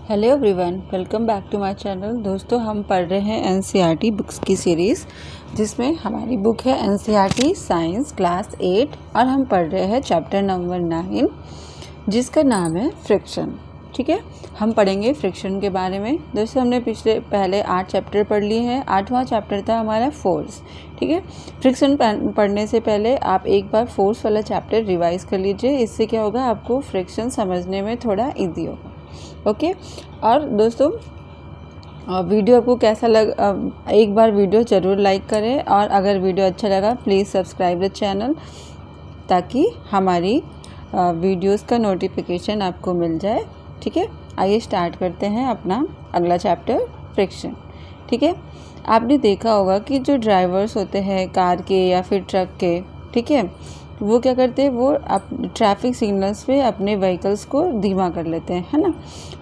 Hello everyone, welcome back to my channel. दोस्तों, हम पढ़ रहे हैं एनसीईआरटी बुक्स की सीरीज़, जिसमें हमारी बुक है एनसीईआरटी साइंस क्लास 8 और हम पढ़ रहे हैं चैप्टर नंबर 9, जिसका नाम है फ्रिक्शन। ठीक है, हम पढ़ेंगे फ्रिक्शन के बारे में। दोस्तों, हमने पहले 8 चैप्टर पढ़ लिए हैं। 8वां चैप्टर था हमारा फोर्स। ठीक है, फ्रिक्शन पढ़ने से पहले आप एक बार फोर्स वाला चैप्टर रिवाइज कर लीजिए। इससे क्या होगा, आपको फ्रिक्शन समझने में थोड़ा ईजी होगा। ओके। और दोस्तों, वीडियो आपको कैसा एक बार वीडियो ज़रूर लाइक करें, और अगर वीडियो अच्छा लगा प्लीज़ सब्सक्राइब द चैनल, ताकि हमारी वीडियोस का नोटिफिकेशन आपको मिल जाए। ठीक है, आइए स्टार्ट करते हैं अपना अगला चैप्टर, फ्रिक्शन। ठीक है, आपने देखा होगा कि जो ड्राइवर्स होते हैं कार के या फिर ट्रक के, ठीक है, वो क्या करते हैं, वो ट्रैफिक सिग्नल्स पे अपने व्हीकल्स को धीमा कर लेते हैं, है ना।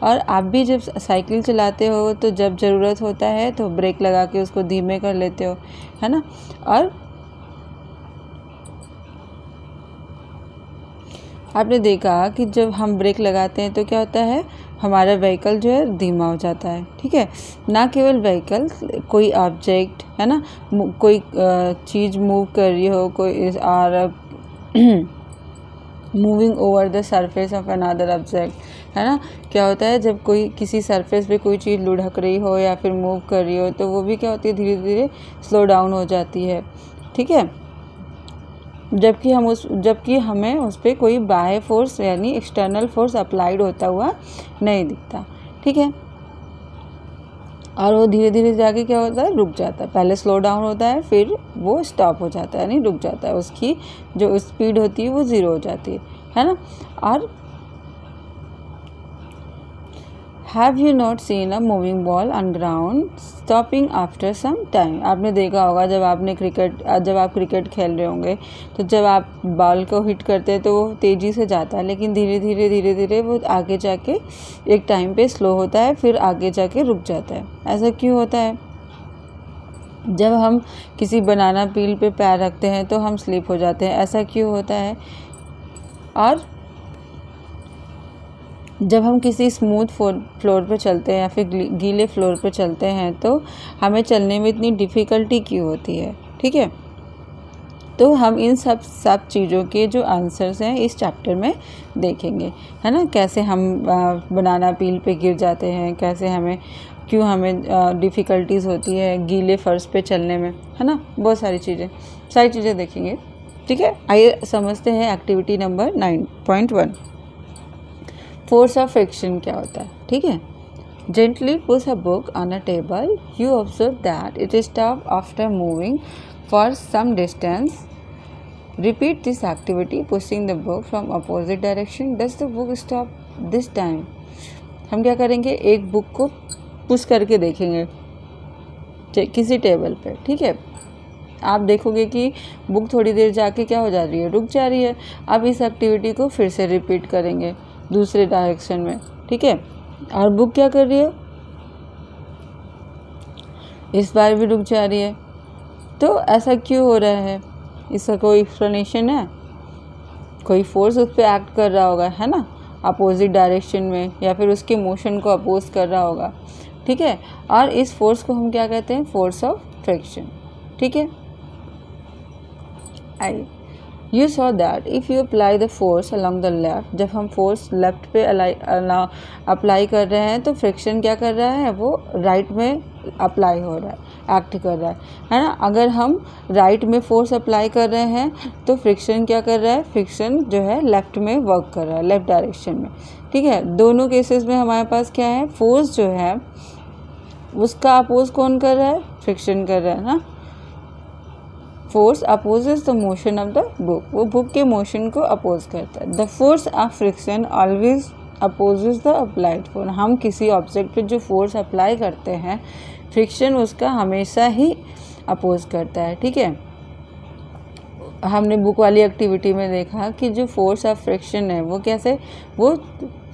और आप भी जब साइकिल चलाते हो तो जब ज़रूरत होता है तो ब्रेक लगा के उसको धीमे कर लेते हो, है ना। और आपने देखा कि जब हम ब्रेक लगाते हैं तो क्या होता है, हमारा व्हीकल जो है धीमा हो जाता है। ठीक है, ना केवल व्हीकल, कोई ऑब्जेक्ट, है ना, कोई चीज़ मूव कर रही हो, कोई और moving over the surface of another object, है ना। क्या होता है, जब कोई किसी सरफेस पे कोई चीज़ लुढ़क रही हो या फिर मूव कर रही हो तो वो भी क्या होती है, धीरे धीरे स्लो डाउन हो जाती है। ठीक है, जबकि हमें उस पर कोई बाह्य फोर्स यानी एक्सटर्नल फोर्स अप्लाइड होता हुआ नहीं दिखता। ठीक है, और वो धीरे धीरे जाके क्या होता है, रुक जाता है। पहले स्लो डाउन होता है, फिर वो स्टॉप हो जाता है, यानी रुक जाता है। उसकी जो स्पीड होती है वो ज़ीरो हो जाती है ना। और have you not seen a moving ball on ground stopping after some time. आपने देखा होगा, जब आप क्रिकेट खेल रहे होंगे तो जब आप बॉल को हिट करते हैं तो वो तेज़ी से जाता है, लेकिन धीरे धीरे वो आगे जाके एक टाइम पे स्लो होता है, फिर आगे जाके रुक जाता है। ऐसा क्यों होता है? जब हम किसी बनाना पील पे पैर रखते हैं तो हम स्लिप हो जाते हैं, ऐसा क्यों होता है? और जब हम किसी स्मूथ फ्लोर पे चलते हैं या फिर गीले फ्लोर पे चलते हैं तो हमें चलने में इतनी डिफ़िकल्टी क्यों होती है? ठीक है, तो हम इन सब चीज़ों के जो आंसर्स हैं इस चैप्टर में देखेंगे, है ना। कैसे हम बनाना पील पे गिर जाते हैं, कैसे क्यों हमें डिफ़िकल्टीज़ होती है गीले फर्श पे चलने में, है ना। बहुत सारी चीज़ें देखेंगे। ठीक है, आइए समझते हैं activity number 9.1, force of friction क्या होता है। ठीक है, gently push a book on a table, you observe that it stop after moving for some distance. Repeat this activity pushing the book from opposite direction. Does the book stop this time? हम क्या करेंगे, एक book को push करके देखेंगे किसी table पे। ठीक है, आप देखोगे कि बुक थोड़ी देर जाके क्या हो जा रही है, रुक जा रही है। अब इस एक्टिविटी को फिर से रिपीट करेंगे दूसरे डायरेक्शन में। ठीक है, और बुक क्या कर रही है, इस बार भी रुक जा रही है। तो ऐसा क्यों हो रहा है, इसका कोई एक्सप्लेनेशन है? कोई फोर्स उस पर एक्ट कर रहा होगा, है ना, अपोजिट डायरेक्शन में, या फिर उसके मोशन को अपोज कर रहा होगा। ठीक है, और इस फोर्स को हम क्या कहते हैं, फोर्स ऑफ फ्रिक्शन। ठीक है, You saw that if you apply the force along the left, जब हम फोर्स लेफ्ट पे अप्लाई कर रहे हैं तो फ्रिक्शन क्या कर रहा है, वो राइट में अप्लाई हो रहा है, एक्ट कर रहा है ना। अगर हम राइट में फोर्स अप्लाई कर रहे हैं तो फ्रिक्शन क्या कर रहा है, फ्रिक्शन जो है लेफ्ट में वर्क कर रहा है, लेफ्ट डायरेक्शन में। ठीक है, दोनों केसेस में हमारे पास क्या है, फोर्स जो है उसका अपोज कौन कर रहा है, फ्रिक्शन कर रहा है ना। Force opposes the motion of the book, वो बुक के मोशन को अपोज करता है। The force of friction always opposes the applied force. हम किसी ऑब्जेक्ट पे जो फोर्स अप्लाई करते हैं, फ्रिक्शन उसका हमेशा ही अपोज करता है। ठीक है, हमने बुक वाली एक्टिविटी में देखा कि जो फोर्स ऑफ फ्रिक्शन है वो कैसे, वो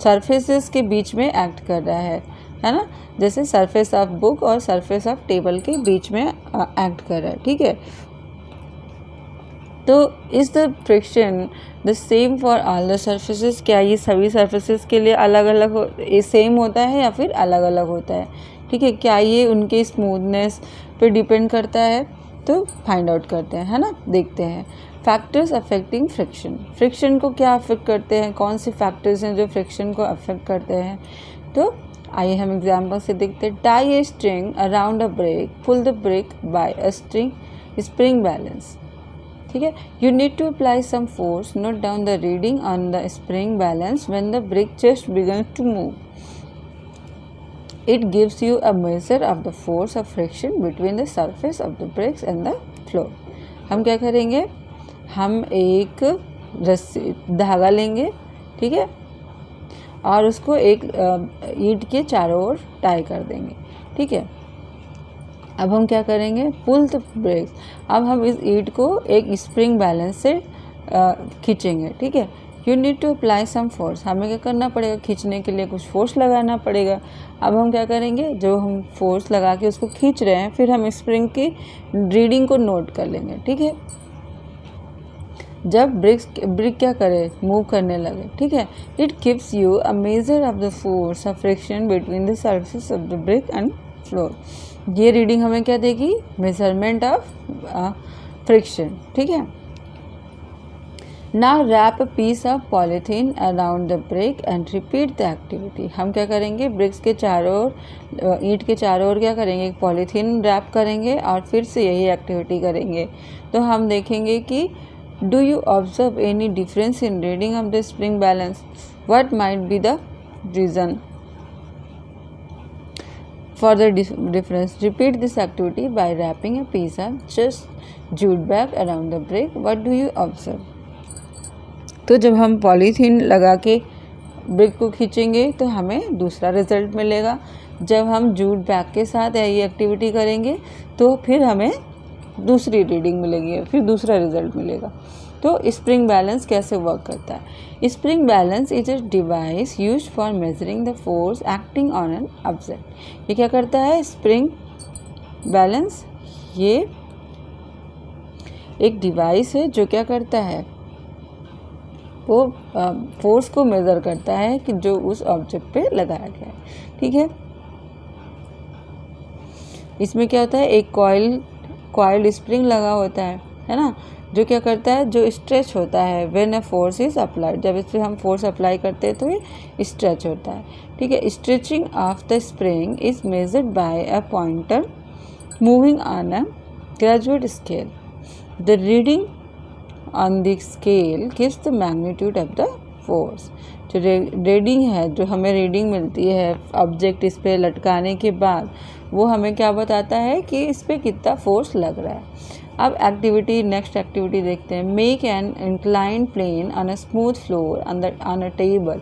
सरफेसेस के बीच में एक्ट कर रहा है ना। जैसे सरफेस ऑफ बुक और सरफेस ऑफ टेबल के बीच में एक्ट कर रहा है। ठीक है, तो is the friction the same for all the surfaces, क्या ये सभी सर्फेसेस के लिए अलग अलग सेम होता है या फिर अलग अलग होता है, ठीक है, क्या ये उनके स्मूथनेस पे डिपेंड करता है, तो फाइंड आउट करते हैं, है ना, देखते हैं। फैक्टर्स अफेक्टिंग फ्रिक्शन, फ्रिक्शन को क्या अफेक्ट करते हैं, कौन से फैक्टर्स हैं जो फ्रिक्शन को अफेक्ट करते हैं, तो आइए हम एग्जाम्पल से देखते हैं। Tie a string around a brick, pull the brick by a spring balance, ठीक है। You need to apply some force, note down the reading on the spring balance when the brick just begins to move, it gives you a measure of the force of friction between the surface of the bricks and the floor. हम क्या करेंगे, हम एक रस्सी धागा लेंगे, ठीक है, और उसको एक ईंट के चारों ओर टाई कर देंगे, ठीक है। अब हम क्या करेंगे, पुल द ब्रेक्स, अब हम इस ईंट को एक स्प्रिंग बैलेंस से खींचेंगे, ठीक है। You need to apply some force, हमें क्या करना पड़ेगा, खींचने के लिए कुछ फोर्स लगाना पड़ेगा। अब हम क्या करेंगे, जो हम फोर्स लगा के उसको खींच रहे हैं, फिर हम स्प्रिंग की रीडिंग को नोट कर लेंगे, ठीक है। जब ब्रिक क्या करे, मूव करने लगे, ठीक है, it gives you a measure of the force of friction between the surface of the brick and floor. ये रीडिंग हमें क्या देगी, मेजरमेंट ऑफ फ्रिक्शन, ठीक है। Now wrap a piece of polythene around the brick and repeat the activity. हम क्या करेंगे, BRICS के चारों ओर, ईंट के चारों ओर क्या करेंगे, एक पॉलीथीन रैप करेंगे और फिर से यही एक्टिविटी करेंगे। तो हम देखेंगे कि do you observe any difference in reading of the spring balance? What might be the reason for the difference? Repeat this activity by wrapping a piece of just jute bag around the brick. What do you observe? तो जब हम polythene लगा के brick को खींचेंगे तो हमें दूसरा रिजल्ट मिलेगा। जब हम जूट बैग के साथ ये एक्टिविटी करेंगे तो फिर हमें दूसरी रीडिंग मिलेगी, फिर दूसरा रिजल्ट मिलेगा। तो स्प्रिंग बैलेंस कैसे वर्क करता है, spring balance is a device used for measuring the force acting on an object. ये क्या करता है, स्प्रिंग बैलेंस ये एक डिवाइस है जो क्या करता है, वो फोर्स को मेज़र करता है कि जो उस ऑब्जेक्ट पे लगाया गया है, ठीक है। इसमें क्या होता है, एक कॉइल्ड स्प्रिंग लगा होता है ना, जो क्या करता है, जो स्ट्रेच होता है when a force is applied. जब इस पर हम फोर्स अप्लाई करते हैं तो ये स्ट्रेच होता है, ठीक है। Stretching of the spring is measured by a pointer moving on a graduate scale. The reading on the scale gives the magnitude of the force. जो रीडिंग है, जो हमें रीडिंग मिलती है ऑब्जेक्ट इस पर लटकाने के बाद, वो हमें क्या बताता है कि इस पर कितना फोर्स लग रहा है। अब नेक्स्ट एक्टिविटी देखते हैं। Make an inclined plane on a smooth floor on a table.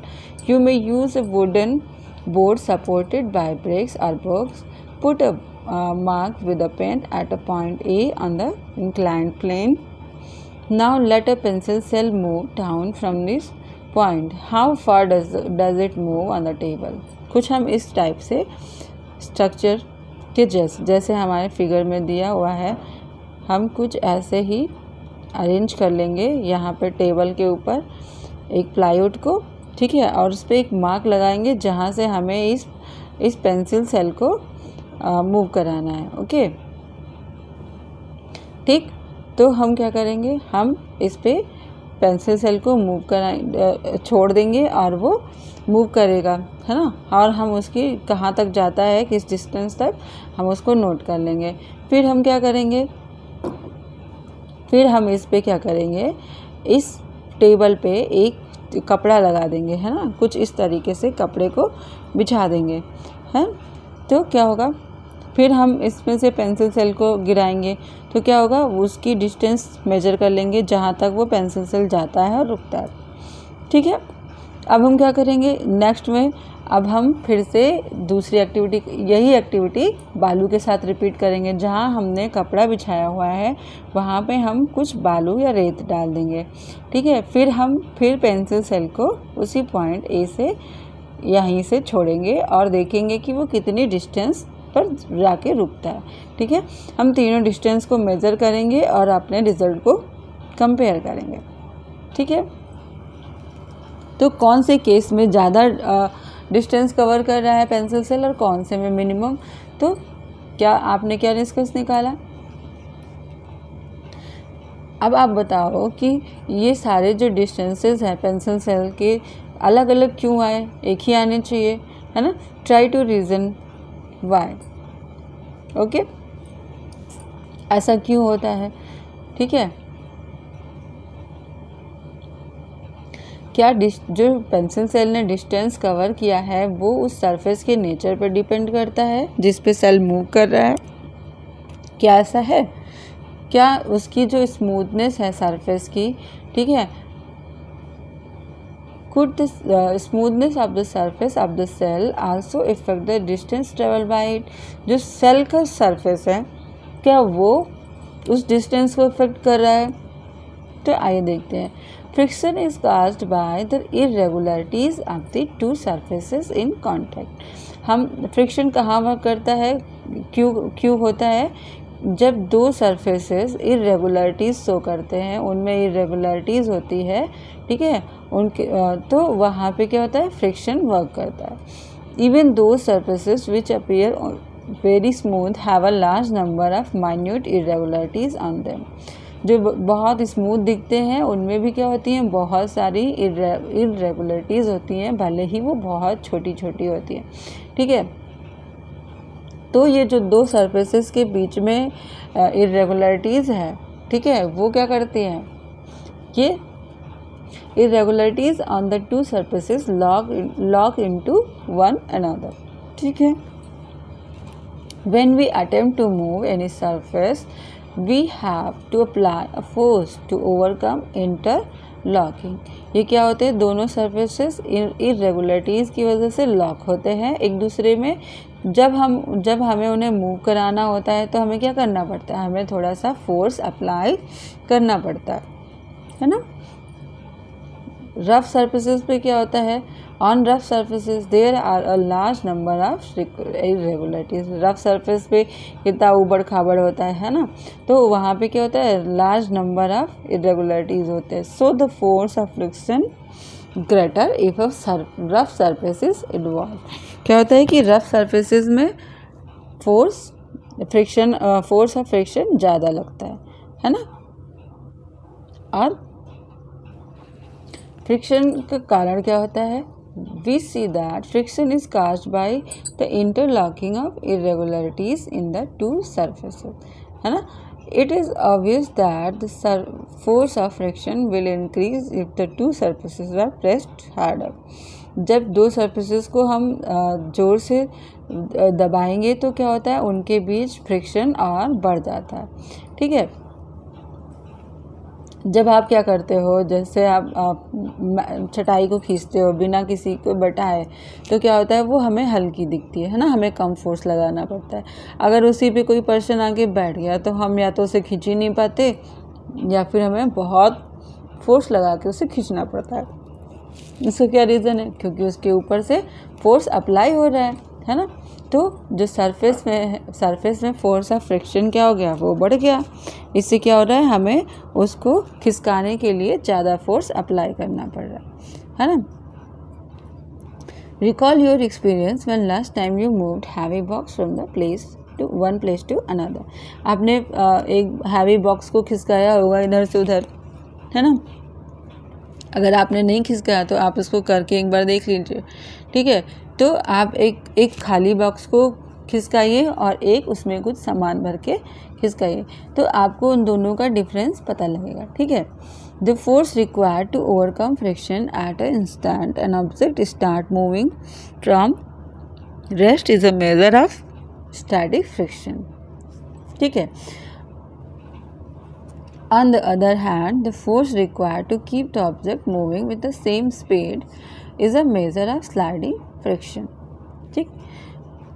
You may use a wooden board supported by bricks और box. Put a mark with a pen at a point A on the inclined plane. Now let a pencil cell move down from this point. How far does it move on the table? कुछ हम इस type से structure के जैसे हमारे figure में दिया हुआ है, हम कुछ ऐसे ही अरेंज कर लेंगे यहाँ पर टेबल के ऊपर एक प्लाईवुड को, ठीक है, और उस पर एक मार्क लगाएंगे जहाँ से हमें इस पेंसिल सेल को मूव कराना है, ओके, ठीक। तो हम क्या करेंगे, हम इस पे पेंसिल सेल को छोड़ देंगे और वो मूव करेगा, है ना, और हम उसकी कहाँ तक जाता है, किस डिस्टेंस तक, हम उसको नोट कर लेंगे। फिर हम क्या करेंगे, फिर हम इस पे क्या करेंगे, इस टेबल पे एक कपड़ा लगा देंगे, है ना, कुछ इस तरीके से कपड़े को बिछा देंगे, है। तो क्या होगा, फिर हम इसमें से पेंसिल सेल को गिराएंगे तो क्या होगा, उसकी डिस्टेंस मेजर कर लेंगे जहाँ तक वो पेंसिल सेल जाता है और रुकता है, ठीक है। अब हम क्या करेंगे नेक्स्ट में, अब हम फिर से दूसरी यही एक्टिविटी बालू के साथ रिपीट करेंगे। जहाँ हमने कपड़ा बिछाया हुआ है वहाँ पे हम कुछ बालू या रेत डाल देंगे, ठीक है। फिर पेंसिल सेल को उसी पॉइंट ए से यहीं से छोड़ेंगे और देखेंगे कि वो कितनी डिस्टेंस पर जाके रुकता है, ठीक है। हम तीनों डिस्टेंस को मेज़र करेंगे और अपने रिज़ल्ट को कंपेयर करेंगे। ठीक है, तो कौन से केस में ज़्यादा डिस्टेंस कवर कर रहा है पेंसिल सेल और कौन से में मिनिमम। तो क्या आपने क्या निष्कर्ष निकाला। अब आप बताओ कि ये सारे जो डिस्टेंसेस हैं पेंसिल सेल के अलग अलग क्यों आए, एक ही आने चाहिए, है ना। Try to reason why. Okay, ऐसा क्यों होता है। ठीक है, क्या जो पेंसिल सेल ने डिस्टेंस कवर किया है वो उस सरफेस के नेचर पर डिपेंड करता है जिस पे सेल मूव कर रहा है। क्या ऐसा है। क्या उसकी जो स्मूथनेस है सरफेस की, ठीक है, could the smoothness of the surface of the cell also affect the distance traveled by it। जो सेल का सरफेस है क्या वो उस डिस्टेंस को इफेक्ट कर रहा है। तो आइए देखते हैं। Friction is caused by the irregularities of the two surfaces in contact. हम फ्रिक्शन कहाँ वर्क करता है, क्यों होता है, जब दो सरफेसेस इरेगुलरिटीज शो करते हैं, उनमें इरेगुलरिटीज होती है, ठीक है, उनके तो वहाँ पे क्या होता है, फ्रिक्शन वर्क करता है। Even though surfaces which appear very smooth have a large number of minute irregularities on them. जो बहुत स्मूथ दिखते हैं उनमें भी क्या होती हैं, बहुत सारी इरेगुलरिटीज होती हैं, भले ही वो बहुत छोटी छोटी होती हैं। ठीक है, तो ये जो दो सरफेसेस के बीच में इरेगुलरिटीज़ है, ठीक है, वो क्या करती हैं, ये irregularities on the two surfaces lock into one another। ठीक है, when we attempt to move any surface we have to apply a force to overcome interlocking। ये क्या होते हैं, दोनों सरफेसेस इरेगुलरिटीज़ की वजह से लॉक होते हैं एक दूसरे में। जब हमें उन्हें मूव कराना होता है तो हमें क्या करना पड़ता है, हमें थोड़ा सा फोर्स अप्लाई करना पड़ता है ना। रफ सरफेसेस पे क्या होता है, on rough surfaces there are a large number of irregularities. Rough surface पे कितना उबड़ खाबड़ होता है ना, तो वहाँ पे क्या होता है, लार्ज नंबर ऑफ इरेगुलरिटीज होते हैं। So the force of friction greater if rough surfaces involve. क्या होता है कि रफ सरफेसेस में फोर्स ऑफ फ्रिक्शन ज़्यादा लगता है ना। और फ्रिक्शन का कारण क्या होता है, we see that friction is caused by the interlocking of irregularities in the two surfaces, है ना। It is obvious that the force of friction will increase if the two surfaces are pressed harder. जब दो surfaces को हम ज़ोर से दबाएंगे तो क्या होता है, उनके बीच फ्रिक्शन और बढ़ जाता है। ठीक है, जब आप क्या करते हो, जैसे आप चटाई को खींचते हो बिना किसी को बटाए, तो क्या होता है, वो हमें हल्की दिखती है ना, हमें कम फोर्स लगाना पड़ता है। अगर उसी पे कोई पर्सन आके बैठ गया तो हम या तो उसे खींच ही नहीं पाते या फिर हमें बहुत फोर्स लगा के उसे खींचना पड़ता है। इसका क्या रीज़न है, क्योंकि उसके ऊपर से फोर्स अप्लाई हो रहा है ना। तो जो सरफेस में फोर्स ऑफ फ्रिक्शन क्या हो गया, वो बढ़ गया। इससे क्या हो रहा है, हमें उसको खिसकाने के लिए ज़्यादा फोर्स अप्लाई करना पड़ रहा है ना। Recall your experience when last time you moved heavy box from one place to another. आपने एक हैवी बॉक्स को खिसकाया होगा इधर से उधर, है ना। अगर आपने नहीं खिसकाया तो आप इसको करके एक बार देख लीजिए। ठीक है, तो आप एक खाली बॉक्स को खिसकाइए और एक उसमें कुछ सामान भर के खिसकाइए, तो आपको उन दोनों का डिफरेंस पता लगेगा। ठीक है, the force required to overcome friction at a instant an object start moving from rest is a measure of static friction. ठीक है, on the other hand the force required to keep the object moving with the same speed is a measure of sliding friction। ठीक,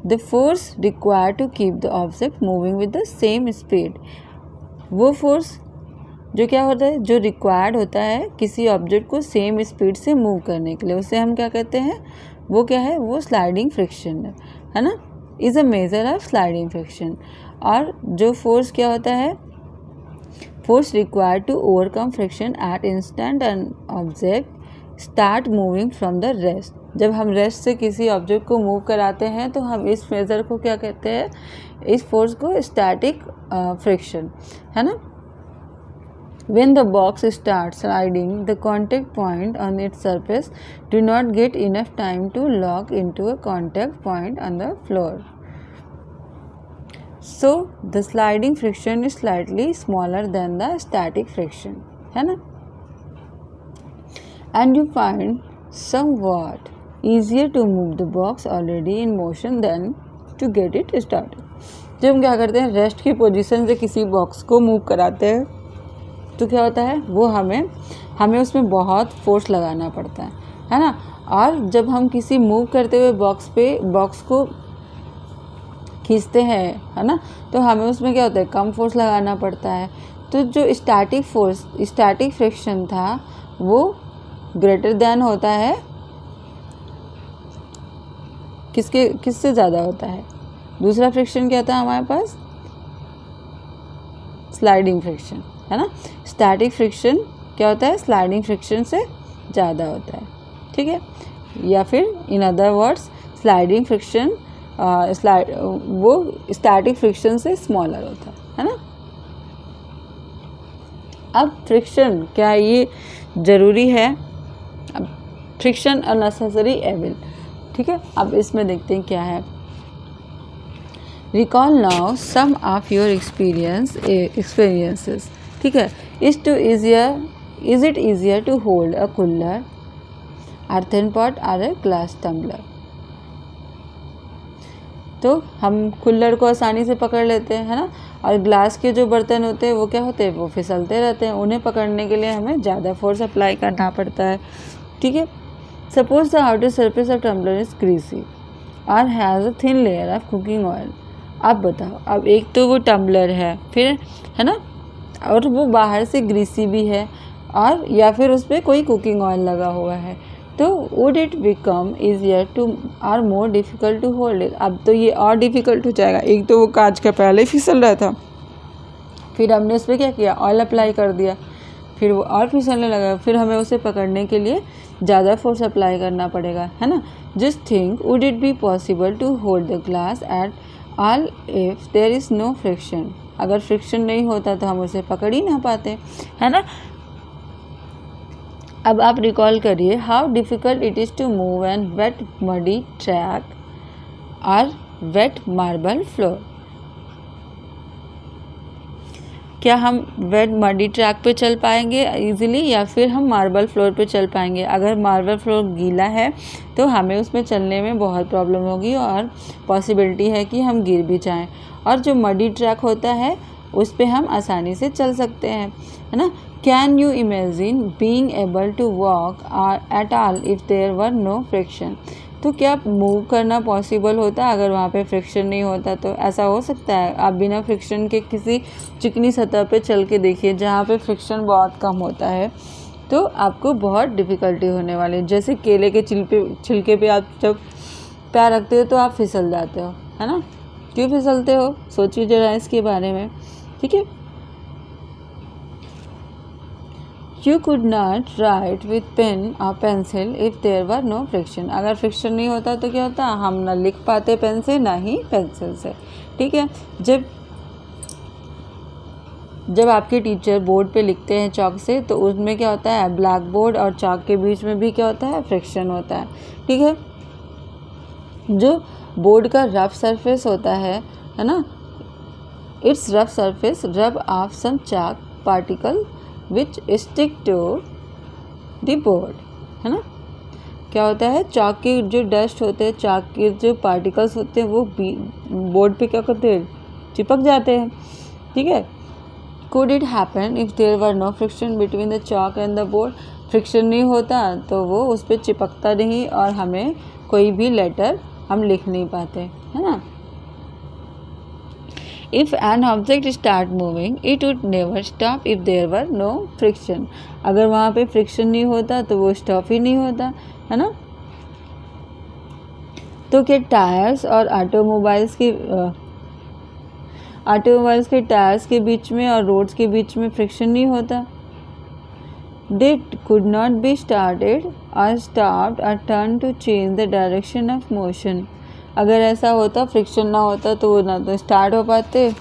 the force required to keep the object moving with the same speed, वो force जो क्या होता है, जो required होता है किसी ऑब्जेक्ट को सेम स्पीड से मूव करने के लिए, उसे हम क्या कहते हैं, वो क्या है, वो स्लाइडिंग फ्रिक्शन है ना, is a measure of sliding friction. और जो फोर्स क्या होता है, force required to overcome friction at instant an object start moving from the rest। जब हम रेस्ट से किसी ऑब्जेक्ट को मूव कराते हैं तो हम इस मेजर को क्या कहते हैं, इस फोर्स को स्टैटिक फ्रिक्शन, है ना। When the box starts sliding, the contact point on its surface do not get enough time to lock into a contact point on the floor. So the sliding friction is slightly smaller than the static friction, है ना। And you find somewhat easier to move the box already in motion than to get it started। जब हम क्या करते हैं, rest की position से किसी बॉक्स को मूव कराते हैं तो क्या होता है, वो हमें उसमें बहुत फोर्स लगाना पड़ता है ना। और जब हम किसी मूव करते हुए बॉक्स को खींचते हैं, है ना, तो हमें उसमें क्या होता है, कम फोर्स लगाना पड़ता है। तो जो स्टैटिक फ्रिक्शन था वो ग्रेटर देन होता है, किससे ज़्यादा होता है। दूसरा फ्रिक्शन क्या था हमारे पास, स्लाइडिंग फ्रिक्शन, है ना। स्टैटिक फ्रिक्शन क्या होता है, स्लाइडिंग फ्रिक्शन से ज़्यादा होता है, ठीक है। या फिर in other words sliding friction वो स्टैटिक फ्रिक्शन से स्मॉलर होता है ना। अब फ्रिक्शन क्या ये ज़रूरी है, अब फ्रिक्शन अननेसेसरी एविल, ठीक है। अब इसमें देखते हैं क्या है। Recall now some of your experiences, ठीक है। Is it easier to hold a kulhar, earthen pot और ए ग्लास टम्बलर। तो हम कुल्लर को आसानी से पकड़ लेते हैं, है ना, और ग्लास के जो बर्तन होते हैं वो क्या होते हैं, वो फिसलते रहते हैं। उन्हें पकड़ने के लिए हमें ज़्यादा फोर्स अप्लाई करना पड़ता है, ठीक है। Suppose the outer surface of tumbler is greasy और has a thin layer of cooking oil. अब बताओ, अब एक तो वो टम्बलर है, फिर है ना, और वो बाहर से ग्रीसी भी है, और या फिर उस पर कोई कुकिंग ऑयल लगा हुआ है, तो would it become easier to और more difficult to hold it. अब तो ये और डिफ़िकल्ट हो जाएगा। एक तो वो कांच का पहले ही फिसल रहा था, फिर हमने उस पर क्या किया, ऑयल अप्लाई कर दिया, फिर वो और फिसलने लगा, फिर हमें उसे पकड़ने के लिए ज़्यादा फोर्स अप्लाई करना पड़ेगा, है ना। Just think, would it be possible to hold the glass at all if there is no friction. अगर फ्रिक्शन नहीं होता तो हम उसे पकड़ ही ना पाते, है ना। अब आप रिकॉल करिए, how difficult it is to move an wet muddy track और वेट मार्बल फ्लोर। क्या हम वेट मडी ट्रैक पे चल पाएंगे इजीली, या फिर हम मार्बल फ्लोर पे चल पाएंगे। अगर मार्बल फ्लोर गीला है तो हमें उसमें चलने में बहुत प्रॉब्लम होगी और पॉसिबिलिटी है कि हम गिर भी जाएं। और जो मडी ट्रैक होता है उस पे हम आसानी से चल सकते हैं, है ना। Can you imagine being able to walk at all if there were no friction. तो क्या मूव करना पॉसिबल होता अगर वहाँ पे फ्रिक्शन नहीं होता। तो ऐसा हो सकता है, आप बिना फ्रिक्शन के किसी चिकनी सतह पे चल के देखिए जहाँ पे फ्रिक्शन बहुत कम होता है, तो आपको बहुत डिफ़िकल्टी होने वाली है। जैसे केले के छिलके पे आप जब पैर रखते हो तो आप फिसल जाते हो, है ना। क्यों फिसलते हो, सोचिए जरा इसके बारे में, ठीक है। You could not write with pen or pencil if there were no friction। अगर फ्रिक्शन नहीं होता तो क्या होता, हम ना लिख पाते पेन से ना ही पेंसिल से, ठीक है। जब आपके टीचर बोर्ड पे लिखते हैं चॉक से, तो उसमें क्या होता है, ब्लैक बोर्ड और चॉक के बीच में भी क्या होता है, फ्रिक्शन होता है, ठीक है। जो बोर्ड का रफ सरफेस होता है ना, its rough surface rub off some chalk particle which stick to the board, है ना। क्या होता है, चॉक के जो डस्ट होते हैं, चॉक के जो पार्टिकल्स होते हैं वो बोर्ड पे क्या करते हैं, चिपक जाते हैं, ठीक है। Could it happen if there were no friction between the chalk and the board. Friction नहीं होता तो वो उस पर चिपकता नहीं और हमें कोई भी लेटर हम लिख नहीं पाते, है ना। If an object start moving, it would never stop if there were no friction। अगर वहाँ पे फ्रिक्शन नहीं होता तो वो स्टॉप ही नहीं होता, है ना। तो क्या टायर्स और ऑटोमोबाइल्स की ऑटोमोबाइल्स के टायर्स के बीच में और रोड्स के बीच में फ्रिक्शन नहीं होता। They could not be started or stopped or turned to change the direction of motion. अगर ऐसा होता, फ्रिक्शन ना होता, तो वो ना तो स्टार्ट हो पाते,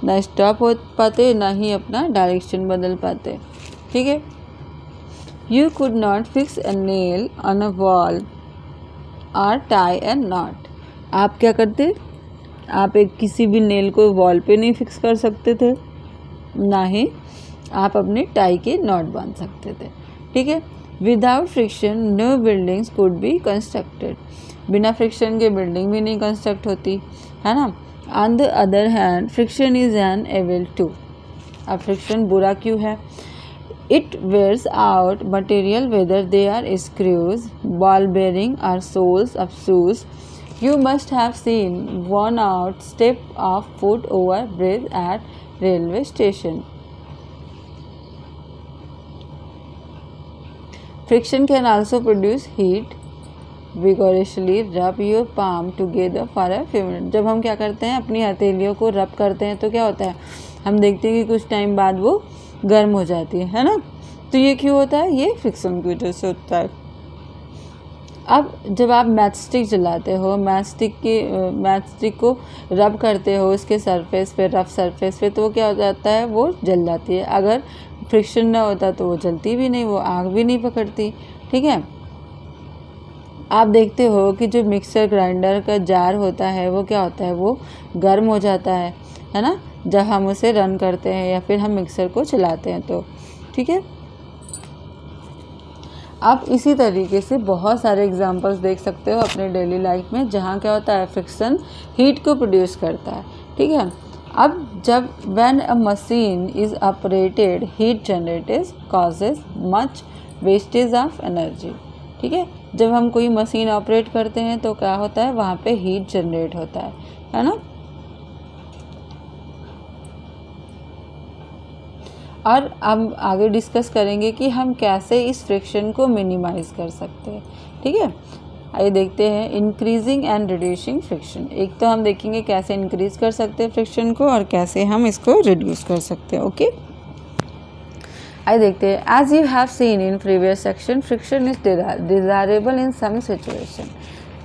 ना स्टॉप हो पाते, ना ही अपना डायरेक्शन बदल पाते। ठीक है। You could not fix a nail on a wall or tie a knot. आप क्या करते? आप एक किसी भी नेल को वॉल पे नहीं फिक्स कर सकते थे, ना ही आप अपने टाई के नॉट बांध सकते थे। ठीक है। Without friction no buildings could be constructed. बिना फ्रिक्शन के बिल्डिंग भी नहीं कंस्ट्रक्ट होती, है ना। On the other hand friction is an evil too. अब फ्रिक्शन बुरा क्यों है? It wears out material whether they are screws, ball bearing or soles of shoes. You must have seen worn out step of foot over bridge at railway station. Friction can also produce heat. Vigorously rub your palm together for a few minutes. जब हम क्या करते हैं, अपनी हथेलियों को रब करते हैं, तो क्या होता है, हम देखते हैं कि कुछ टाइम बाद वो गर्म हो जाती है ना। तो ये क्यों होता है? ये फ्रिक्शन की वजह से होता है। अब जब आप मैच स्टिक जलाते हो, मैच स्टिक को रब करते हो उसके सरफेस पे, रफ सरफेस पे, तो वो क्या हो जाता है, वो जल जाती है। अगर फ्रिक्शन ना होता तो वो जलती भी नहीं, वो आग भी नहीं पकड़ती। ठीक है। आप देखते हो कि जो मिक्सर ग्राइंडर का जार होता है वो क्या होता है, वो गर्म हो जाता है ना, जब हम उसे रन करते हैं या फिर हम मिक्सर को चलाते हैं तो। ठीक है। आप इसी तरीके से बहुत सारे एग्जांपल्स देख सकते हो अपने डेली लाइफ में, जहाँ क्या होता है, फ्रिक्शन हीट को प्रोड्यूस करता है। ठीक है। अब जब when a machine is operated heat generated causes much wastage of energy. ठीक है। जब हम कोई मशीन ऑपरेट करते हैं तो क्या होता है, वहाँ पे हीट जनरेट होता है ना। और अब आगे डिस्कस करेंगे कि हम कैसे इस फ्रिक्शन को मिनिमाइज़ कर सकते हैं। ठीक है। आइए देखते हैं इंक्रीजिंग एंड रिड्यूसिंग फ्रिक्शन। एक तो हम देखेंगे कैसे इंक्रीज कर सकते हैं फ्रिक्शन को और कैसे हम इसको रिड्यूस कर सकते हैं। ओके, आइए देखते हैं। As you have seen in previous section, friction is desirable in some situation.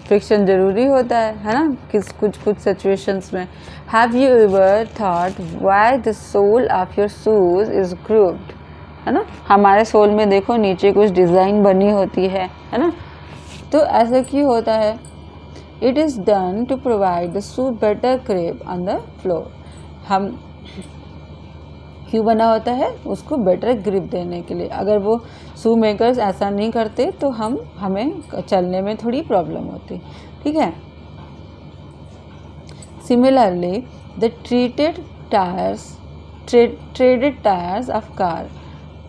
Friction ज़रूरी होता है ना, कुछ सिचुएशंस में। Have you ever thought why the sole of your shoes is grooved, है ना। हमारे सोल में देखो नीचे कुछ डिज़ाइन बनी होती है ना। तो ऐसा क्यों होता है? It is done to provide the shoe better grip on the floor. हम क्यों बना होता है? उसको बेटर ग्रिप देने के लिए। अगर वो शू मेकर्स ऐसा नहीं करते तो हमें चलने में थोड़ी प्रॉब्लम होती। ठीक है। Similarly the traded tyres of car.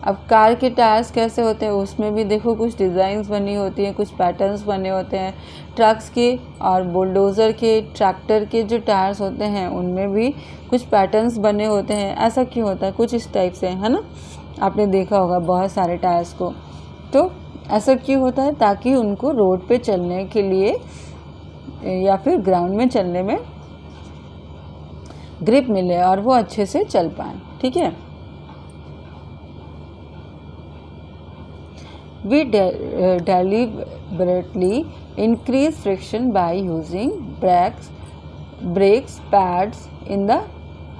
अब कार के टायर्स कैसे होते हैं? उसमें भी देखो कुछ डिज़ाइंस बनी होती हैं, कुछ पैटर्न्स बने होते हैं। ट्रक्स के और बुलडोज़र के, ट्रैक्टर के जो टायर्स होते हैं उनमें भी कुछ पैटर्न्स बने होते हैं। ऐसा क्यों होता है? कुछ इस टाइप से, है ना। आपने देखा होगा बहुत सारे टायर्स को। तो ऐसा क्यों होता है? ताकि उनको रोड पे चलने के लिए या फिर ग्राउंड में चलने में ग्रिप मिले और वो अच्छे से चल पाएँ। ठीक है। We deliberately increase friction by using brakes pads in the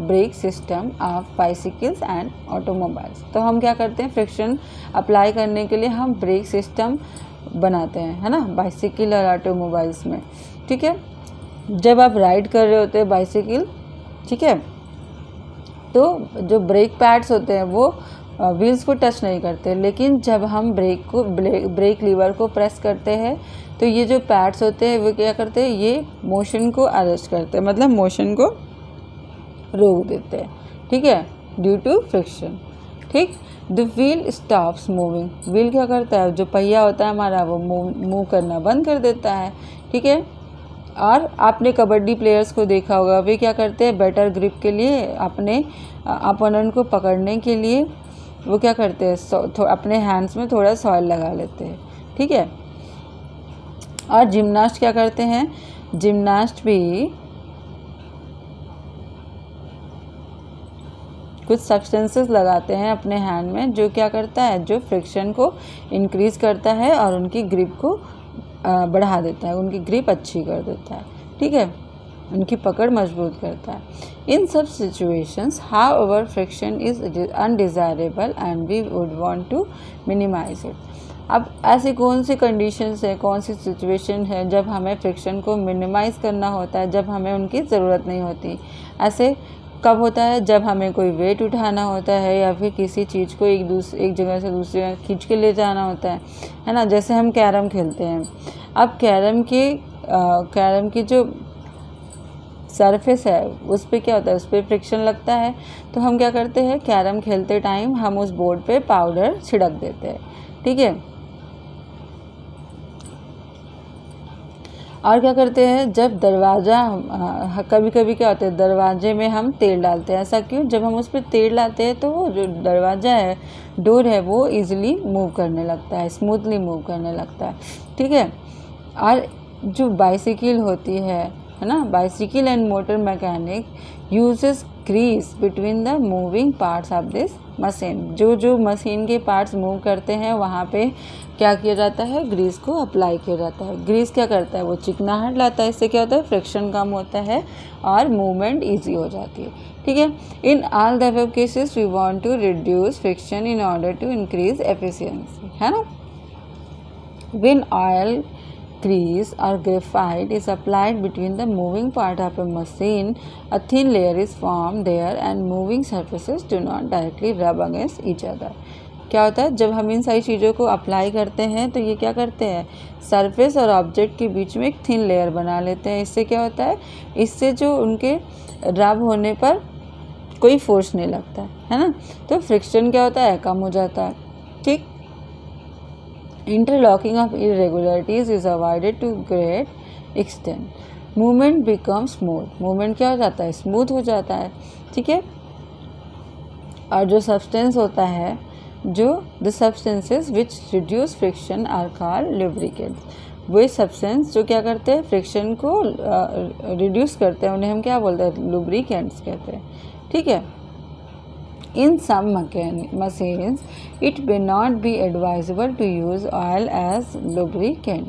brake system of bicycles and automobiles. तो हम क्या करते हैं? फ्रिक्शन अप्लाई करने के लिए हम ब्रेक सिस्टम बनाते हैं, है ना, बाइसिकल और ऑटोमोबाइल्स में। ठीक है। जब आप राइड कर रहे होते हैं बाइसिकल, ठीक है, तो जो ब्रेक पैड्स होते हैं वो व्हील्स को टच नहीं करते, लेकिन जब हम ब्रेक लीवर को प्रेस करते हैं तो ये जो पैड्स होते हैं वो क्या करते हैं? ये मोशन को अरेस्ट करते हैं, मतलब मोशन को रोक देते हैं। ठीक है, ड्यू टू फ्रिक्शन। ठीक। The wheel stops moving. Wheel क्या करता है? जो पहिया होता है हमारा वो मूव करना बंद कर देता है। ठीक है। और आपने कबड्डी प्लेयर्स को देखा होगा, वे क्या करते हैं? बेटर ग्रिप के लिए, अपने अपोनेंट को पकड़ने के लिए वो क्या करते हैं? अपने हैंड्स में थोड़ा सॉइल लगा लेते हैं। ठीक है। और जिम्नास्ट क्या करते हैं? जिम्नास्ट भी कुछ सब्सटेंसेस लगाते हैं अपने हैंड में, जो क्या करता है, जो फ्रिक्शन को इंक्रीज़ करता है और उनकी ग्रिप को बढ़ा देता है, उनकी ग्रिप अच्छी कर देता है, ठीक है, उनकी पकड़ मजबूत करता है। इन सब situations however friction is undesirable and we would want to minimise it. अब ऐसी कौन सी कंडीशंस है, कौन सी सिचुएशन है जब हमें फ्रिक्शन को मिनिमाइज़ करना होता है, जब हमें उनकी ज़रूरत नहीं होती। ऐसे कब होता है, जब हमें कोई वेट उठाना होता है या फिर किसी चीज़ को एक जगह से दूसरी जगह खींच के ले जाना होता है ना। जैसे हम कैरम खेलते हैं, अब कैरम की जो सरफेस है उस पर क्या होता है, उस पर फ्रिक्शन लगता है, तो हम क्या करते हैं, कैरम खेलते टाइम हम उस बोर्ड पे पाउडर छिड़क देते हैं, ठीक है। और क्या करते हैं, जब दरवाज़ा कभी कभी क्या होता है, दरवाजे में हम तेल डालते हैं। ऐसा क्यों, जब हम उस पर तेल डालते हैं तो वो जो दरवाज़ा है, डोर है, वो इजीली मूव करने लगता है, स्मूथली मूव करने लगता है, ठीक है। और जो बाइसिकल होती है ना, bicycle and motor mechanic uses grease between the moving parts of this machine. जो मशीन के पार्ट्स मूव करते हैं वहाँ पे क्या किया जाता है, ग्रीस को अप्लाई किया जाता है। ग्रीस क्या करता है, वो चिकनाहट लाता है, इससे क्या होता है, फ्रिक्शन कम होता है और मूवमेंट ईजी हो जाती है, ठीक है। In all the above cases we want to reduce friction in order to increase efficiency, है ना। When oil grease or graphite is applied between the moving part of a machine, a thin layer is formed there and moving surfaces do not directly rub against each other। क्या होता है, जब हम इन सारी चीज़ों को अप्लाई करते हैं तो ये क्या करते हैं, सरफेस और ऑब्जेक्ट के बीच में एक थिन लेयर बना लेते हैं। इससे क्या होता है, इससे जो उनके रब होने पर कोई फोर्स नहीं लगता है ना, तो फ्रिक्शन क्या होता है, कम हो जाता है, ठीक। Interlocking of irregularities is avoided to great extent. Movement becomes smooth. Movement क्या हो जाता है, स्मूथ हो जाता है, ठीक है। और जो सब्सटेंस होता है, जो the substances which reduce friction are called lubricants। वही सब्सटेंस जो क्या करते हैं, फ्रिक्शन को रिड्यूस करते हैं, उन्हें हम क्या बोलते हैं, लुब्रिकेंट्स कहते हैं, ठीक है। In some machines, it may not be advisable to use oil as lubricant,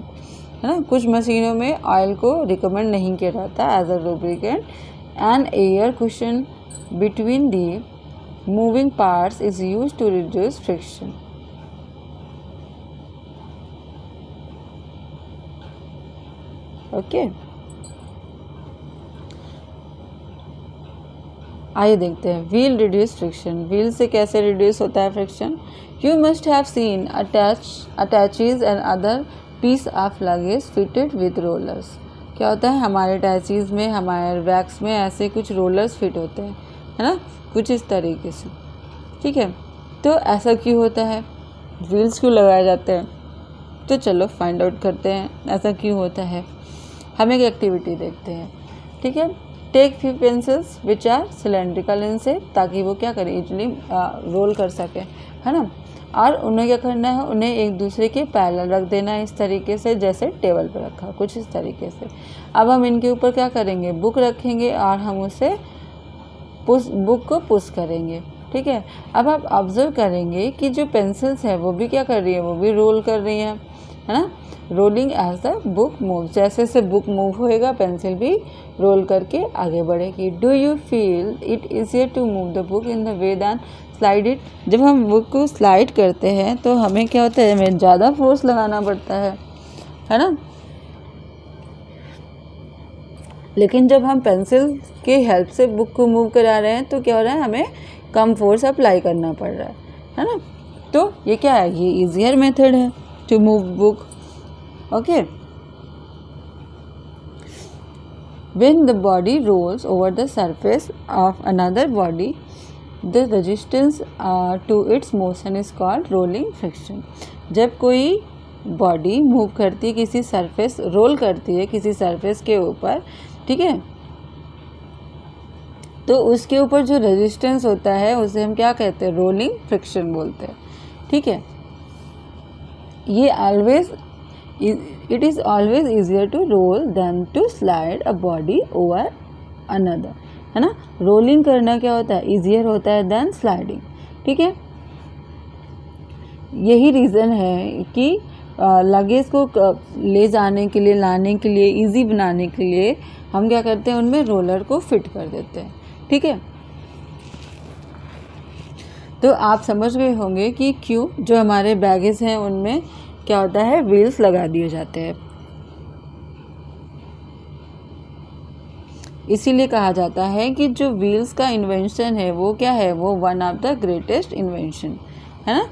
है ना। कुछ मशीनों में ऑयल को रिकमेंड नहीं किया जाता as a lubricant. An air cushion between the moving parts is use to reduce friction. Okay, आइए देखते हैं, व्हील रिड्यूस फ्रिक्शन। व्हील से कैसे रिड्यूस होता है friction. You must have seen attaches and other piece of luggage fitted with rollers. क्या होता है, हमारे अटैचीज में, हमारे बैग्स में ऐसे कुछ रोलर्स फिट होते हैं, है ना, कुछ इस तरीके से, ठीक है। तो ऐसा क्यों होता है, व्हील्स क्यों लगाए जाते हैं, तो चलो फाइंड आउट करते हैं ऐसा क्यों होता है। हम एक एक्टिविटी देखते हैं, ठीक है। Take few pencils which are cylindrical in से, ताकि वो क्या करें, इजली रोल कर सकें, है ना। और उन्हें क्या करना है, उन्हें एक दूसरे के पैरेलल रख देना है, इस तरीके से जैसे टेबल पर रखा, कुछ इस तरीके से। अब हम इनके ऊपर क्या करेंगे, बुक रखेंगे और हम उसे बुक को पुश करेंगे, ठीक है। अब आप ऑब्जर्व करेंगे कि जो पेंसिल्स है वो भी क्या कर रही है, वो भी रोल कर रही है ना। Rolling as the book move, जैसे जैसे बुक मूव होएगा पेंसिल भी रोल करके आगे बढ़ेगी। Do you feel it easier to move the book in the way than slide it. जब हम बुक को स्लाइड करते हैं तो हमें क्या होता है, हमें ज़्यादा फोर्स लगाना पड़ता है ना। लेकिन जब हम पेंसिल के हेल्प से बुक को मूव करा रहे हैं तो क्या हो रहा है, हमें कम फोर्स अप्लाई करना पड़ रहा है ना। तो ये क्या है, ये इजियर मेथड है to move book, okay. When the body rolls over the surface of another body, the resistance to its motion is called rolling friction। जब कोई बॉडी मूव करती है, किसी सरफेस रोल करती है किसी सरफेस के ऊपर, ठीक है, तो उसके ऊपर जो रेजिस्टेंस होता है उसे हम क्या कहते हैं, रोलिंग फ्रिक्शन बोलते हैं, ठीक है। ये it is always easier to roll than to slide a body over another। है ना। रोलिंग करना क्या होता है, ईजियर होता है देन स्लाइडिंग, ठीक है। यही रीज़न है कि लगेज को ले जाने के लिए, लाने के लिए, इजी बनाने के लिए हम क्या करते हैं, उनमें रोलर को फिट कर देते हैं, ठीक है। तो आप समझ गए होंगे कि क्यों जो हमारे बैगेज हैं उनमें क्या होता है, व्हील्स लगा दिए जाते हैं। इसीलिए कहा जाता है कि जो व्हील्स का इन्वेंशन है वो क्या है, वो one of the greatest invention है ना।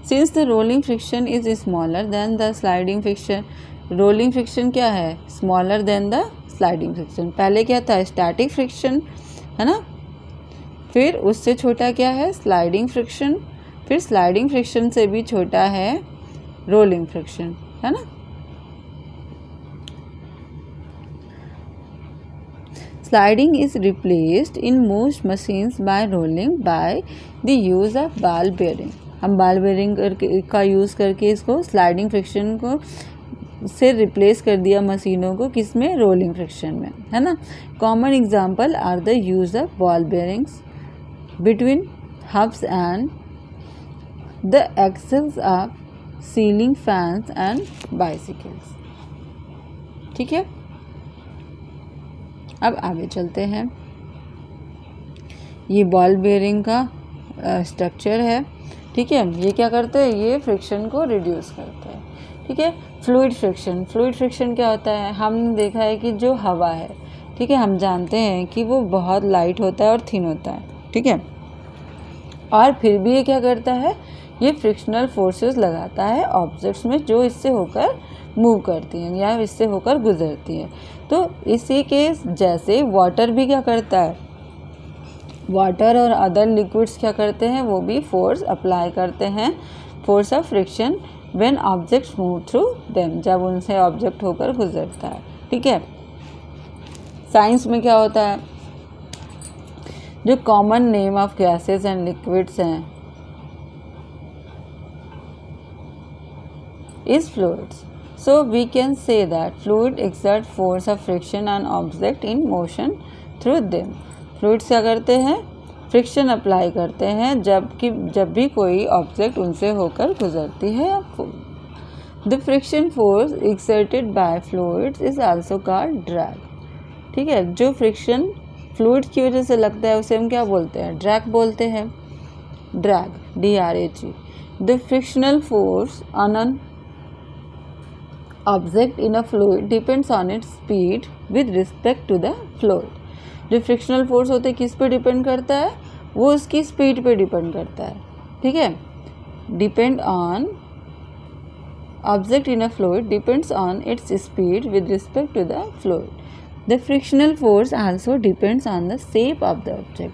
Since the rolling friction is smaller than the sliding friction, rolling friction क्या है, smaller than the sliding friction. पहले क्या था, स्टैटिक फ्रिक्शन है ना, फिर उससे छोटा क्या है, स्लाइडिंग फ्रिक्शन, फिर स्लाइडिंग फ्रिक्शन से भी छोटा है रोलिंग फ्रिक्शन, है ना। Sliding is replaced in most machines bye rolling by the use of ball bearing. हम बॉल बेयरिंग का यूज़ करके इसको स्लाइडिंग फ्रिक्शन को से रिप्लेस कर दिया मशीनों को, किसमें, रोलिंग फ्रिक्शन में, है ना। Common example are the use of ball bearings between hubs and the axles of ceiling fans and bicycles, ठीक है। अब आगे चलते हैं। ये बॉल बेयरिंग का स्ट्रक्चर है, ठीक है। ये क्या करते हैं, ये फ्रिक्शन को रिड्यूस करते हैं, ठीक है। फ्लूइड फ्रिक्शन, फ्लूइड फ्रिक्शन क्या होता है, हमने देखा है कि जो हवा है, ठीक है, हम जानते हैं कि वो बहुत लाइट होता है और थिन होता है, ठीक है। और फिर भी ये क्या करता है, ये फ्रिक्शनल फोर्सेस लगाता है ऑब्जेक्ट्स में जो इससे होकर मूव करती हैं या इससे होकर गुजरती हैं। तो इसी के जैसे वाटर भी क्या करता है, वाटर और अदर लिक्विड्स क्या करते हैं, वो भी फोर्स अप्लाई करते हैं, force of friction when objects move through them, जब उनसे ऑब्जेक्ट होकर गुजरता है, ठीक है। साइंस में क्या होता है, जो common name of gases and liquids हैं is fluids, so we can say that fluid exert force of friction on object in motion through them. Fluids क्या करते हैं, फ्रिक्शन अप्लाई करते हैं जब भी कोई ऑब्जेक्ट उनसे होकर गुजरती है। The friction force exerted by fluids is also called drag, ठीक है। जो फ्रिक्शन फ्लूइड की वजह से लगता है उसे हम क्या बोलते हैं, ड्रैग बोलते हैं, drag, DRAG। The frictional force on an object in a fluid depends on its speed with respect to the fluid. जो फ्रिक्शनल फोर्स होते हैं किस पे डिपेंड करता है, वो उसकी स्पीड पे डिपेंड करता है, ठीक है। Depend on object in a fluid depends on its speed with respect to the fluid. The frictional force also depends on the shape of the object,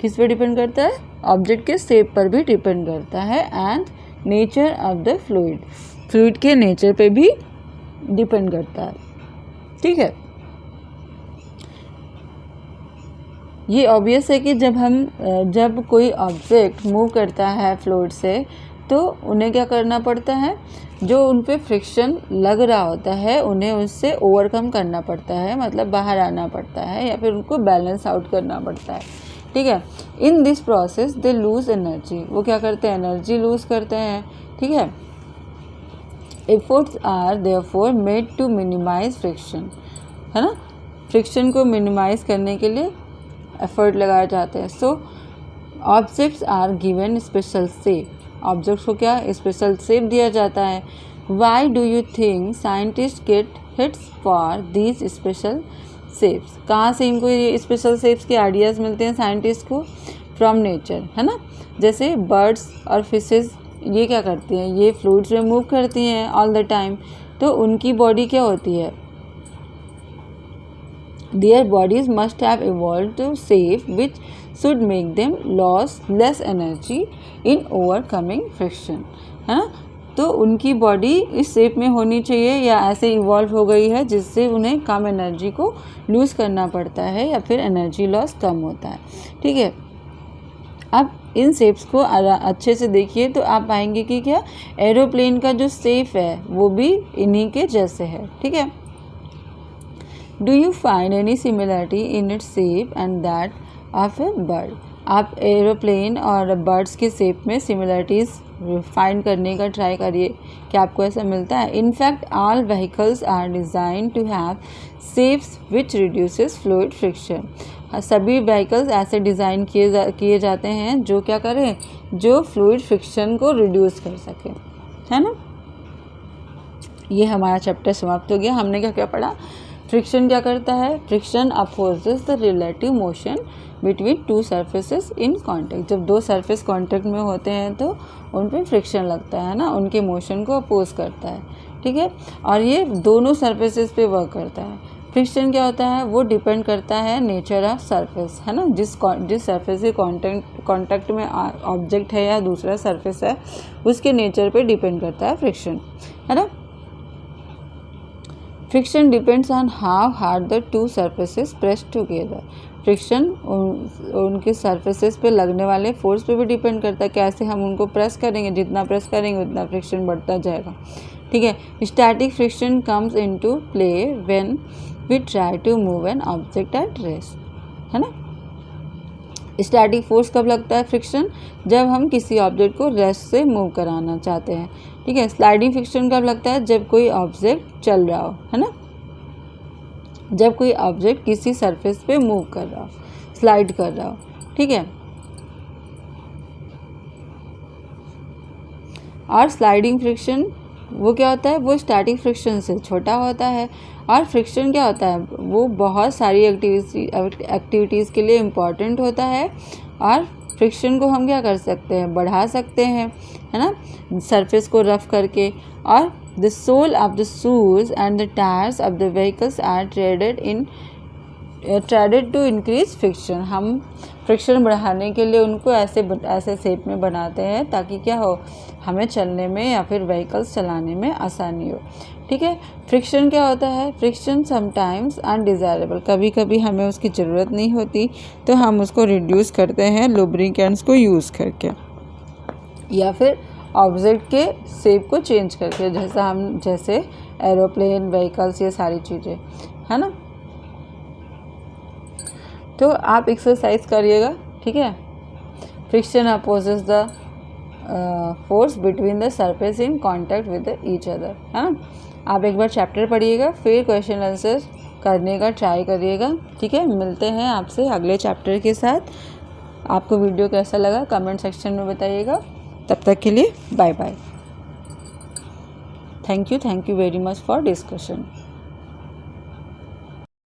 किस पे डिपेंड करता है, ऑब्जेक्ट के शेप पर भी डिपेंड करता है, and nature of the fluid, fluid के नेचर पे भी डिपेंड करता है, ठीक है। ये ऑब्वियस है कि जब कोई ऑब्जेक्ट मूव करता है फ्लूइड से तो उन्हें क्या करना पड़ता है, जो उन पे फ्रिक्शन लग रहा होता है उन्हें उससे ओवरकम करना पड़ता है, मतलब बाहर आना पड़ता है या फिर उनको बैलेंस आउट करना पड़ता है, ठीक है। In this process they lose energy, वो क्या करते हैं, एनर्जी लूज करते हैं, ठीक है। Efforts are therefore made to minimise friction, है ना, फ्रिक्शन को मिनिमाइज करने के लिए एफर्ट लगाए जाते हैं। So objects are given special shape, objects को क्या स्पेशल शेप दिया जाता है। Why do you think scientist get hits for these special shapes, कहाँ से इनको ये स्पेशल शेप्स के आइडियाज़ मिलते हैं साइंटिस्ट को, फ्रॉम नेचर, है ना। जैसे बर्ड्स और फिशेस ये क्या करती हैं, ये फ्लूइड्स में मूव करती हैं ऑल द टाइम, तो उनकी बॉडी क्या होती है, their bodies must have evolved to shape which should make them less energy in overcoming friction, है ना। तो उनकी बॉडी इस शेप में होनी चाहिए या ऐसे इवॉल्व हो गई है जिससे उन्हें कम एनर्जी को लूज़ करना पड़ता है या फिर एनर्जी लॉस कम होता है, ठीक है। अब इन शेप्स को अच्छे से देखिए तो आप पाएंगे कि क्या एरोप्लेन का जो शेप है वो भी इन्हीं के जैसे है, ठीक है। Do you find any similarity in its shape and that of a bird. आप एरोप्लेन और बर्ड्स के शेप में सिमिलरिटीज़ फाइंड करने का ट्राई करिए कि आपको ऐसा मिलता है। In fact all vehicles are design to have shapes which reduces fluid friction. सभी व्हीकल्स ऐसे डिज़ाइन किए जाते हैं जो क्या करें, जो फ्लूइड फ्रिक्शन को रिड्यूस कर सके, है ना। ये हमारा चैप्टर समाप्त हो गया। हमने क्या क्या पढ़ा। फ्रिक्शन क्या करता है, friction opposes the relative motion between two surfaces in contact. जब दो सरफेस कांटेक्ट में होते हैं तो उन पर फ्रिक्शन लगता है ना, उनके मोशन को अपोज करता है, ठीक है। और ये दोनों सरफेसेस पे वर्क करता है। फ्रिक्शन क्या होता है, वो डिपेंड करता है नेचर ऑफ सरफेस, है ना। जिस सरफेस के कांटेक्ट में ऑब्जेक्ट है या दूसरा सरफेस है, उसके नेचर पे डिपेंड करता है फ्रिक्शन, है ना। Friction depends on how hard the two surfaces press together. Friction उनके सरफेसेस पे लगने वाले फोर्स पे भी डिपेंड करता है, कैसे हम उनको प्रेस करेंगे, जितना प्रेस करेंगे उतना फ्रिक्शन बढ़ता जाएगा, ठीक है। Static friction comes into play when we try to move an object at rest, है ना। स्टैटिक फोर्स कब लगता है फ्रिक्शन, जब हम किसी ऑब्जेक्ट को रेस्ट से मूव कराना चाहते हैं, ठीक है। स्लाइडिंग फ्रिक्शन कब लगता है, जब कोई ऑब्जेक्ट चल रहा हो, है ना, जब कोई ऑब्जेक्ट किसी सरफेस पे मूव कर रहा हो, स्लाइड कर रहा हो, ठीक है। और स्लाइडिंग फ्रिक्शन वो क्या होता है, वो स्टैटिक फ्रिक्शन से छोटा होता है। और फ्रिक्शन क्या होता है, वो बहुत सारी एक्टिविटीज़ के लिए इम्पॉर्टेंट होता है। और फ्रिक्शन को हम क्या कर सकते हैं, बढ़ा सकते हैं, है ना, सरफेस को रफ करके। और the sole of the shoes and the tyres of the vehicles are treaded to increase friction. हम फ्रिक्शन बढ़ाने के लिए उनको ऐसे शेप में बनाते हैं ताकि क्या हो, हमें चलने में या फिर व्हीकल्स चलाने में आसानी हो, ठीक है। फ्रिक्शन क्या होता है, फ्रिक्शन समटाइम्स अनडिज़ायरेबल, कभी कभी हमें उसकी ज़रूरत नहीं होती तो हम उसको रिड्यूस करते हैं लुब्रिकेंट्स को यूज़ करके, या फिर ऑब्जेक्ट के शेप को चेंज करके, जैसे एरोप्लेन, व्हीकल्स, ये सारी चीज़ें, है ना। तो आप एक्सरसाइज करिएगा, ठीक है। Friction opposes the force between the surface in contact with each other, है ना। आप एक बार चैप्टर पढ़िएगा, फिर क्वेश्चन आंसर करने का ट्राई करिएगा, ठीक है। मिलते हैं आपसे अगले चैप्टर के साथ। आपको वीडियो कैसा लगा कमेंट सेक्शन में बताइएगा। तब तक के लिए bye bye. Thank you very much for discussion.